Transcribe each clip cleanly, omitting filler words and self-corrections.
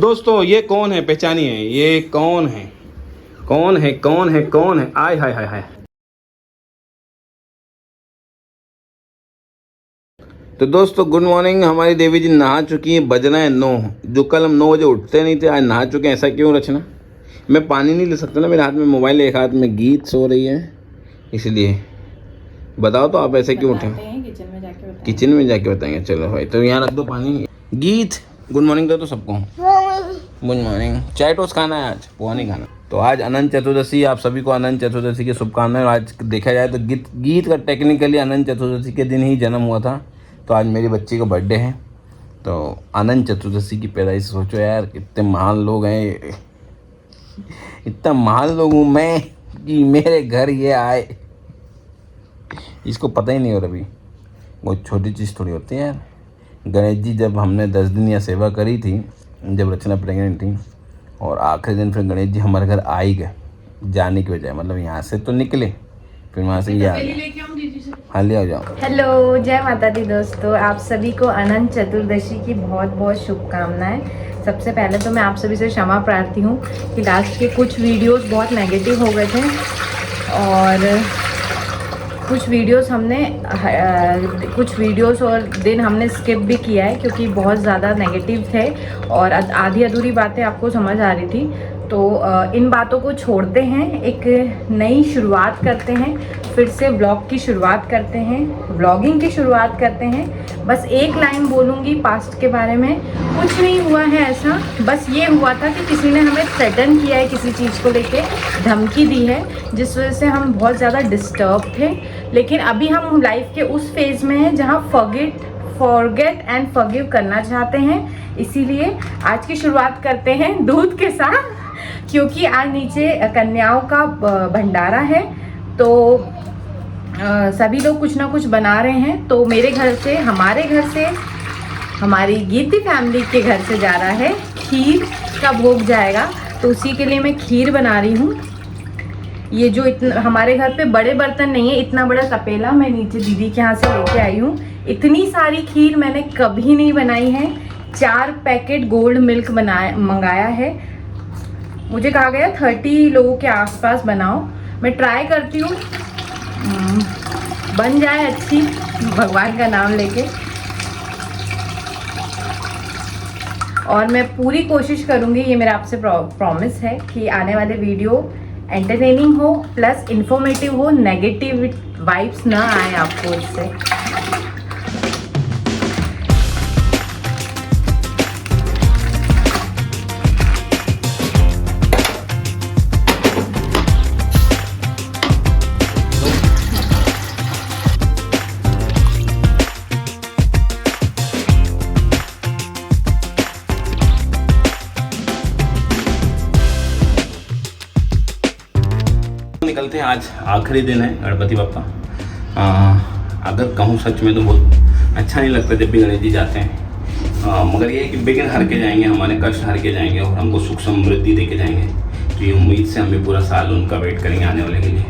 दोस्तों ये कौन है, पहचानिए ये कौन है, कौन है, कौन है, कौन है? आय हाय हाय हाय। तो दोस्तों गुड मॉर्निंग। हमारी देवी जी नहा चुकी हैं, बज रहे हैं 9। जो कल हम 9 बजे उठते नहीं थे, आज नहा चुके हैं। ऐसा क्यों रचना? मैं पानी नहीं ले सकता ना, मेरे हाथ में मोबाइल है, एक हाथ में गीत सो रही है, इसलिए बताओ तो आप ऐसे क्यों उठे? किचन में जाके बताएंगे। चलो भाई, तो यहाँ रख दो पानी। गीत गुड मॉर्निंग दो तो सबको। Good morning. चाय टोस्ट खाना है आज, पोहा नहीं खाना। तो आज अनंत चतुर्दशी, आप सभी को अनंत चतुर्दशी की शुभकामनाएं। आज देखा जाए तो गीत का टेक्निकली अनंत चतुर्दशी के दिन ही जन्म हुआ था। तो आज मेरी बच्ची का बर्थडे है, तो अनंत चतुर्दशी की पैदाइश। सोचो यार कितने महान लोग हैं, इतना महान लोग हूँ मैं कि मेरे घर ये आए। इसको पता ही नहीं हो रहा अभी, वो छोटी चीज़ थोड़ी होती है यार। गणेश जी जब हमने 10 दिन या सेवा करी थी, जब रचना प्रेग्नेंट थी, और आखिरी दिन फिर गणेश जी हमारे घर आ ही गए जाने की बजाय। मतलब यहाँ से तो निकले, फिर वहाँ से ये आ गए। हाँ ले आ जाओ। हेलो, जय माता दी दोस्तों। आप सभी को अनंत चतुर्दशी की बहुत बहुत शुभकामनाएं। सबसे पहले तो मैं आप सभी से क्षमा प्रार्थी हूँ कि लास्ट के कुछ वीडियोस बहुत नेगेटिव हो गए थे, और कुछ वीडियोस और दिन हमने स्किप भी किया है क्योंकि बहुत ज़्यादा नेगेटिव थे और आधी अधूरी बातें आपको समझ आ रही थी। तो इन बातों को छोड़ते हैं, एक नई शुरुआत करते हैं, फिर से व्लॉग की शुरुआत करते हैं, व्लॉगिंग की शुरुआत करते हैं। बस एक लाइन बोलूँगी पास्ट के बारे में। कुछ नहीं हुआ है ऐसा, बस ये हुआ था कि किसी ने हमें थ्रेटन किया है, किसी चीज़ को लेके धमकी दी है, जिस वजह से हम बहुत ज़्यादा डिस्टर्ब थे। लेकिन अभी हम लाइफ के उस फेज़ में हैं जहाँ फॉरगेट एंड फॉरगिव करना चाहते हैं। इसीलिए आज की शुरुआत करते हैं दूध के साथ, क्योंकि आज नीचे कन्याओं का भंडारा है, तो सभी लोग कुछ ना कुछ बना रहे हैं। तो मेरे घर से, हमारे घर से, हमारी गीती फैमिली के घर से जा रहा है खीर का भोग जाएगा, तो उसी के लिए मैं खीर बना रही हूँ। ये जो हमारे घर पे बड़े बर्तन नहीं है, इतना बड़ा तपेला मैं नीचे दीदी के यहाँ से लेके आई हूँ। इतनी सारी खीर मैंने कभी नहीं बनाई है। 4 पैकेट गोल्ड मिल्क मंगाया है। मुझे कहा गया 30 लोगों के आसपास बनाओ। मैं ट्राई करती हूँ, बन जाए अच्छी, भगवान का नाम लेके। और मैं पूरी कोशिश करूँगी, ये मेरा आपसे प्रॉमिस है कि आने वाले वीडियो एंटरटेनिंग हो प्लस इन्फॉर्मेटिव हो, नेगेटिव वाइब्स ना आए आपको इससे। निकलते हैं, आज आखिरी दिन है गणपति बप्पा। अगर कहूँ सच में तो बहुत अच्छा नहीं लगता जब भी गणेश जी जाते हैं, मगर ये है कि बिघ्न हर के जाएंगे, हमारे कष्ट हर के जाएंगे और हमको सुख समृद्धि दे के जाएंगे। तो ये उम्मीद से हमें पूरा साल उनका वेट करेंगे आने वाले के लिए।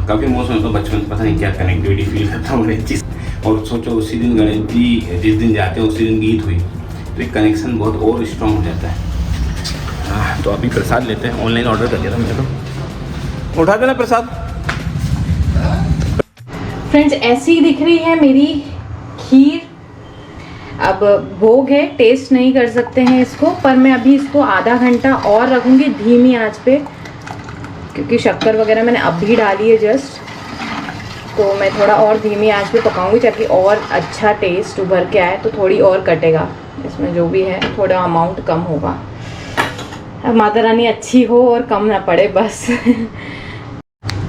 काफ़ी मौसम तो बचपन से पता नहीं क्या कनेक्टिविटी फील करता हूँ गणेश जी। और सोचो उसी दिन गणेश जी जिस दिन जाते हैं उसी दिन गीत हुई, तो एक कनेक्शन बहुत और स्ट्रॉन्ग हो जाता है। तो अभी प्रसाद लेते हैं, ऑनलाइन ऑर्डर कर दिया था मैंने, तो उठा देना प्रसाद। फ्रेंड्स, ऐसी ही दिख रही है मेरी खीर। अब भोग है, टेस्ट नहीं कर सकते हैं इसको, पर मैं अभी इसको आधा घंटा और रखूँगी धीमी आंच पे, क्योंकि शक्कर वगैरह मैंने अभी डाली है जस्ट। तो मैं थोड़ा और धीमी आंच पे पकाऊंगी ताकि और अच्छा टेस्ट उभर के आए। तो थोड़ी और कटेगा इसमें, जो भी है थोड़ा अमाउंट कम होगा। अब माता रानी अच्छी हो और कम ना पड़े बस।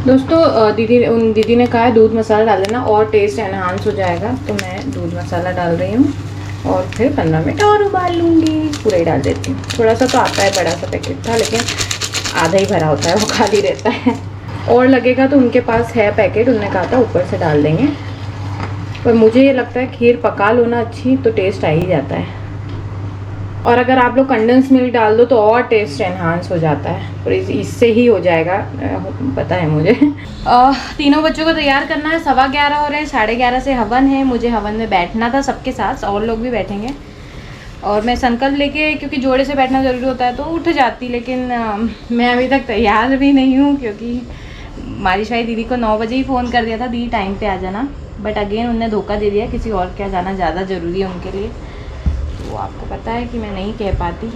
दोस्तों दीदी ने कहा है दूध मसाला डाल देना और टेस्ट एनहांस हो जाएगा, तो मैं दूध मसाला डाल रही हूँ और फिर 15 मिनट और उबाल लूँगी। पूरा ही डाल देती हूँ, थोड़ा सा तो आता है, बड़ा सा पैकेट था लेकिन आधा ही भरा होता है, वो खाली रहता है। और लगेगा तो उनके पास है पैकेट, उन्होंने कहा था ऊपर से डाल देंगे। पर मुझे ये लगता है खीर पका लो ना अच्छी तो टेस्ट आ ही जाता है। और अगर आप लोग कंडेंस मिल्क डाल दो तो और टेस्ट एनहांस हो जाता है, और इससे ही हो जाएगा, पता है मुझे। तीनों बच्चों को तैयार करना है, 11:15 हो रहे हैं, 11:30 से हवन है, मुझे हवन में बैठना था सबके साथ, और लोग भी बैठेंगे। और मैं संकल्प लेके, क्योंकि जोड़े से बैठना ज़रूरी होता है तो उठ जाती, लेकिन मैं अभी तक तैयार भी नहीं हूँ, क्योंकि मारिश भाई दीदी को 9 बजे ही फ़ोन कर दिया था, दीदी टाइम पे आ जाना, बट अगेन उनने धोखा दे दिया, किसी और क्या जाना ज़्यादा ज़रूरी है उनके लिए। तो आपको पता है कि मैं नहीं कह पाती,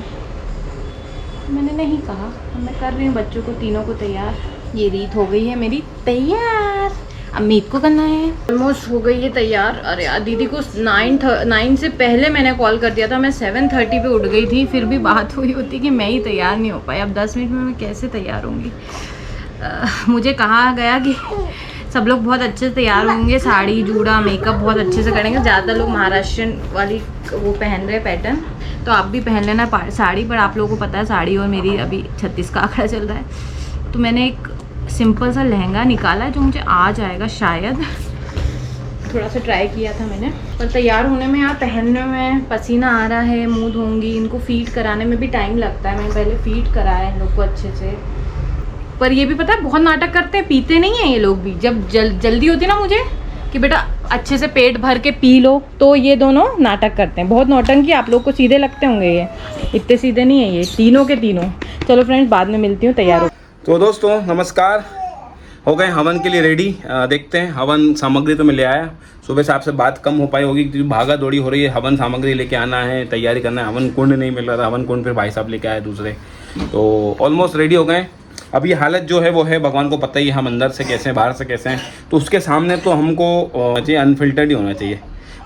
मैंने नहीं कहा, मैं कर रही हूँ बच्चों को तीनों को तैयार। ये रीत हो गई है मेरी तैयार, अब मीत को करना है। ऑलमोस्ट हो गई है तैयार। अरे यार दीदी को 9 से पहले मैंने कॉल कर दिया था, मैं 7:30 पे उठ गई थी, फिर भी बात हुई होती कि मैं ही तैयार नहीं हो पाई। अब 10 मिनट में मैं कैसे तैयार होंगी। मुझे कहा गया कि सब लोग बहुत अच्छे से तैयार होंगे, साड़ी जूड़ा मेकअप बहुत अच्छे से करेंगे। ज़्यादा लोग महाराष्ट्रियन वाली वो पहन रहे पैटर्न, तो आप भी पहन लेना साड़ी, पर आप लोगों को पता है साड़ी और मेरी अभी 36 का आंकड़ा चल रहा है। तो मैंने एक सिंपल सा लहंगा निकाला है जो मुझे आ जाएगा शायद, थोड़ा सा ट्राई किया था मैंने। पर तैयार होने में, यार पहनने में पसीना आ रहा है, मुँह धोऊंगी, इनको फीड कराने में भी टाइम लगता है। मैंने पहले फीड कराया इन लोग को अच्छे से, पर ये भी पता है बहुत नाटक करते हैं, पीते नहीं हैं ये लोग भी। जब जल्दी होती ना मुझे कि बेटा अच्छे से पेट भर के पी लो, तो ये दोनों नाटक करते हैं, बहुत नौटंकी। आप लोग को सीधे लगते होंगे, ये इतने सीधे नहीं है ये तीनों के तीनों। चलो फ्रेंड्स, बाद में मिलती हूँ, तैयार हो। तो दोस्तों नमस्कार, हो गए हवन के लिए रेडी। देखते हैं, हवन सामग्री तो मैं ले आया। सुबह से आपसे बात कम हो पाई होगी क्योंकि भागा दौड़ी हो रही है, हवन सामग्री लेके आना है, तैयारी करना है। हवन कुंड नहीं मिल रहा था, हवन कुंड फिर भाई साहब लेके आए दूसरे, तो ऑलमोस्ट रेडी हो गए। अब ये हालत जो है वो है, भगवान को पता ही है हम अंदर से कैसे हैं, बाहर से कैसे हैं। तो उसके सामने तो हमको चाहिए अनफिल्टर्ड ही होना चाहिए,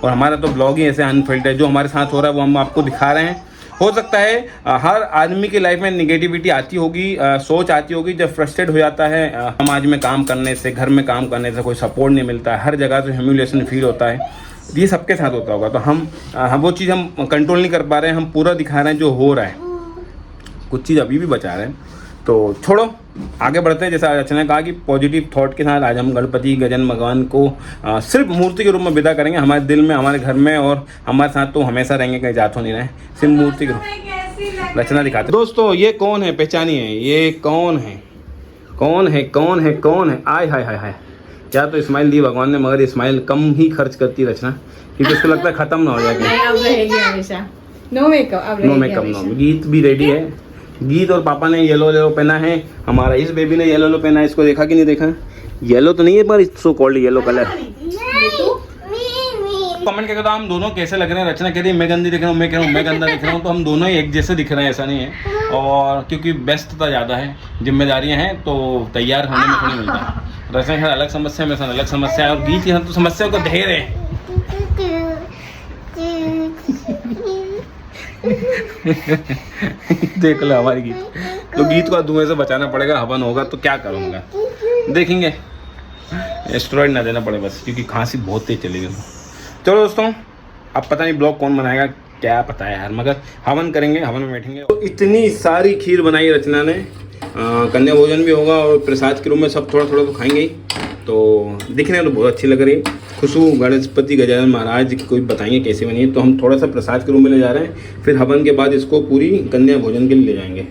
और हमारा तो ब्लॉग ही ऐसे अनफिल्टर्ड, जो हमारे साथ हो रहा है वो हम आपको दिखा रहे हैं। हो सकता है हर आदमी की लाइफ में निगेटिविटी आती होगी, सोच आती होगी, जब फ्रस्ट्रेट हो जाता है समाज में काम करने से, घर में काम करने से, कोई सपोर्ट नहीं मिलता है, हर जगह से ह्यूमिलिएशन फील होता है। ये सबके साथ होता होगा। तो हम वो चीज़ हम कंट्रोल नहीं कर पा रहे हैं, हम पूरा दिखा रहे हैं जो हो रहा है, कुछ चीज़ अभी भी बचा रहे हैं। तो छोड़ो, आगे बढ़ते हैं। जैसा अर्चना ने कहा कि पॉजिटिव थॉट के साथ आज हम गणपति गजन भगवान को सिर्फ मूर्ति के रूप में विदा करेंगे। हमारे दिल में, हमारे घर में और हमारे साथ तो हमेशा रहेंगे, कहीं जात हो नहीं रहे, सिर्फ मूर्ति के रूप रचना दिखाते। दोस्तों ये कौन है, पहचानिए, ये कौन है, कौन है, कौन है, कौन है? आय हाय हाय हाय, क्या तो स्माइल दी भगवान ने, मगर स्माइल कम ही खर्च करती रचना, क्योंकि उसको लगता है खत्म ना हो जाएगी। अब रहेगी हमेशा, no makeup, no makeup, no. Geet भी रेडी है, गीत और पापा ने येलो येलो पहना है, हमारा इस बेबी ने येलो येलो पहना है। इसको देखा कि नहीं देखा? येलो तो नहीं है पर so called yellow colour. Comment करके तो हम दोनों कैसे लग रहे हैं। रचना कह रही है मैं गंदी दिख रहा हूँ, मैं कह रहा हूँ मैं गंदा दिख रहा हूँ, तो हम दोनों ही एक जैसे दिख रहे हैं, ऐसा नहीं है। और क्योंकि व्यस्तता ज़्यादा है, जिम्मेदारियाँ हैं, तो तैयार होने में थोड़ी मिलता है। रचना के अलग समस्या, मेरे साथ अलग समस्या है, और गीत के साथ तो समस्या को ढेर है। देख लो हमारी गीत, तो गीत को धुएं से बचाना पड़ेगा, हवन होगा तो क्या करूँगा, देखेंगे, एस्टेरॉइड ना देना पड़े बस, क्योंकि खांसी बहुत तेज चलेगी। चलो दोस्तों, अब पता नहीं ब्लॉग कौन बनाएगा, क्या पता है यार, मगर हवन करेंगे, हवन में बैठेंगे। तो इतनी सारी खीर बनाई रचना ने, कन्या भोजन भी होगा और प्रसाद के रूप में सब थोड़ा थोड़ा तो खाएंगे ही। तो दिखने में तो बहुत अच्छी लग रही है। खुशबू गणपति गजानन महाराज की कोई बताएंगे कैसे बनी है, तो हम थोड़ा सा प्रसाद के रूप में ले जा रहे हैं, फिर हवन के बाद इसको पूरी कन्या भोजन के लिए ले जाएंगे।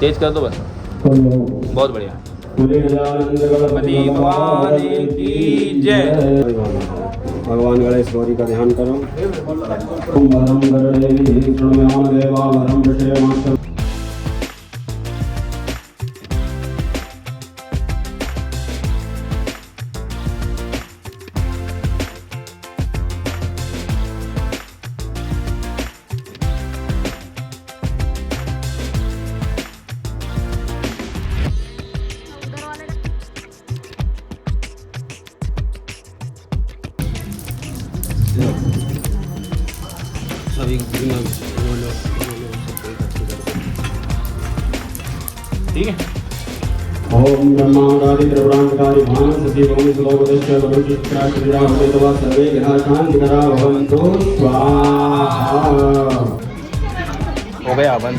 तेज कर दो बस, बहुत बढ़िया। गणपति भगवान की जय। भगवान गणेश गौरी का ध्यान करो। ओम वरम गणदेवी प्रणम्याम देवा वरम विषयमास। ठीक है, ओम ब्रह्मांडादि त्रिपुरांतकारी भान सती भूमि सुलोकदेश्य वरुचित्रा श्रीरा भवेदवा सर्वे ग्रहा शांतिकरा भवन्तु स्वाहा। हो गया अवन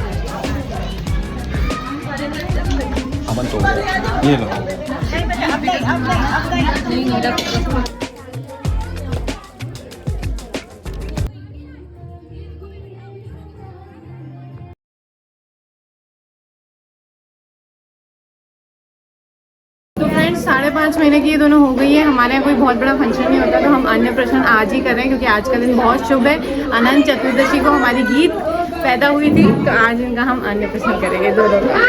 तो हो गया। ये लो तो फ्रेंड्स 5.5 महीने की ये दोनों हो गई है। हमारे यहाँ कोई बहुत बड़ा फंक्शन नहीं होता तो हम अन्नप्राशन आज ही कर रहे हैं क्योंकि आज का दिन बहुत शुभ है। अनंत चतुर्दशी को हमारी गीत पैदा हुई थी तो आज इनका हम अन्नप्राशन करेंगे दोनों का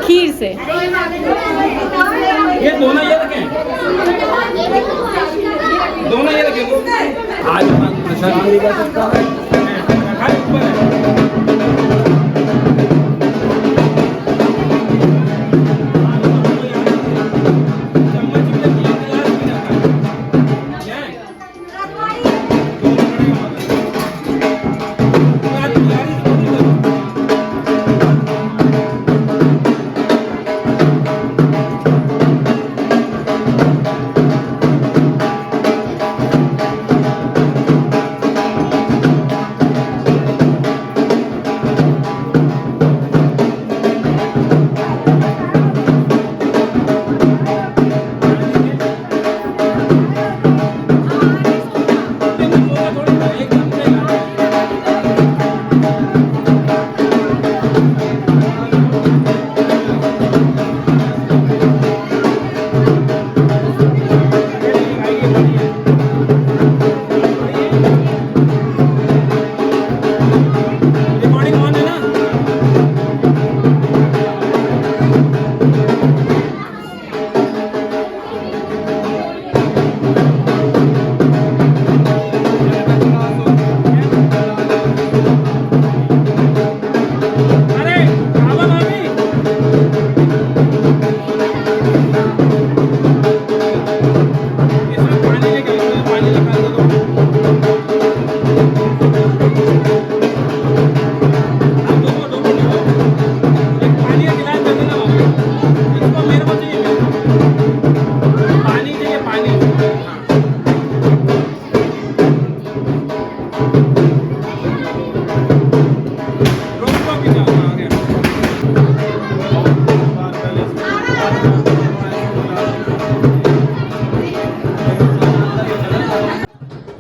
खीर से। ये दोनों ये रखें आज प्रसाद नहीं कर सकता है।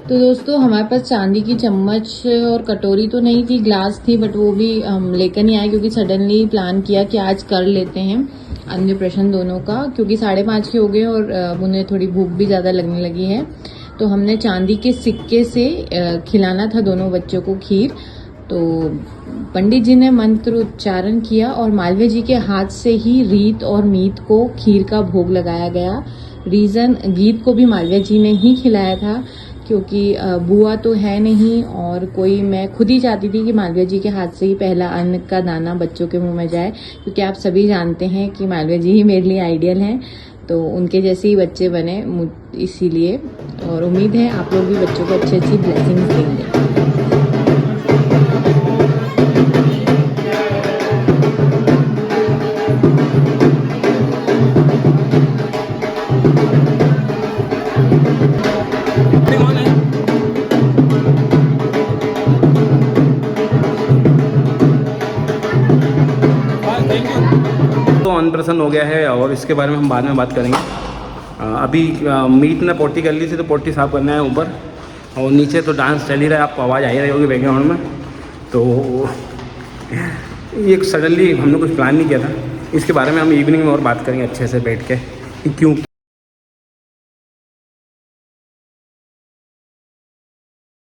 तो दोस्तों हमारे पास चांदी की चम्मच और कटोरी तो नहीं थी, ग्लास थी, बट वो भी हम लेकर नहीं आए क्योंकि सडनली प्लान किया कि आज कर लेते हैं अन्नप्राशन दोनों का, क्योंकि 5:30 के हो गए और उन्हें थोड़ी भूख भी ज़्यादा लगने लगी है। तो हमने चांदी के सिक्के से खिलाना था दोनों बच्चों को खीर। तो पंडित जी ने मंत्र उच्चारण किया और मालवीय जी के हाथ से ही रीत और मीत को खीर का भोग लगाया गया। रीज़न, गीत को भी मालवीय जी ने ही खिलाया था क्योंकि बुआ तो है नहीं और कोई, मैं खुद ही चाहती थी कि मालवीय जी के हाथ से ही पहला अन्न का दाना बच्चों के मुंह में जाए, क्योंकि आप सभी जानते हैं कि मालवीय जी ही मेरे लिए आइडियल हैं। तो उनके जैसे ही बच्चे बने इसीलिए, और उम्मीद है आप लोग भी बच्चों को अच्छी अच्छी ब्लेसिंग्स देंगे। तो अन्नप्राशन हो गया है और इसके बारे में हम बाद में बात करेंगे। अभी मीत ने पोटी कर ली थी तो पोटी साफ करना है ऊपर, और नीचे तो डांस चल ही रहा है, आपको आवाज़ आ ही रही होगी बैकग्राउंड में। तो ये सडनली हमने कुछ प्लान नहीं किया था, इसके बारे में हम इवनिंग में और बात करेंगे अच्छे से बैठ के कि क्यों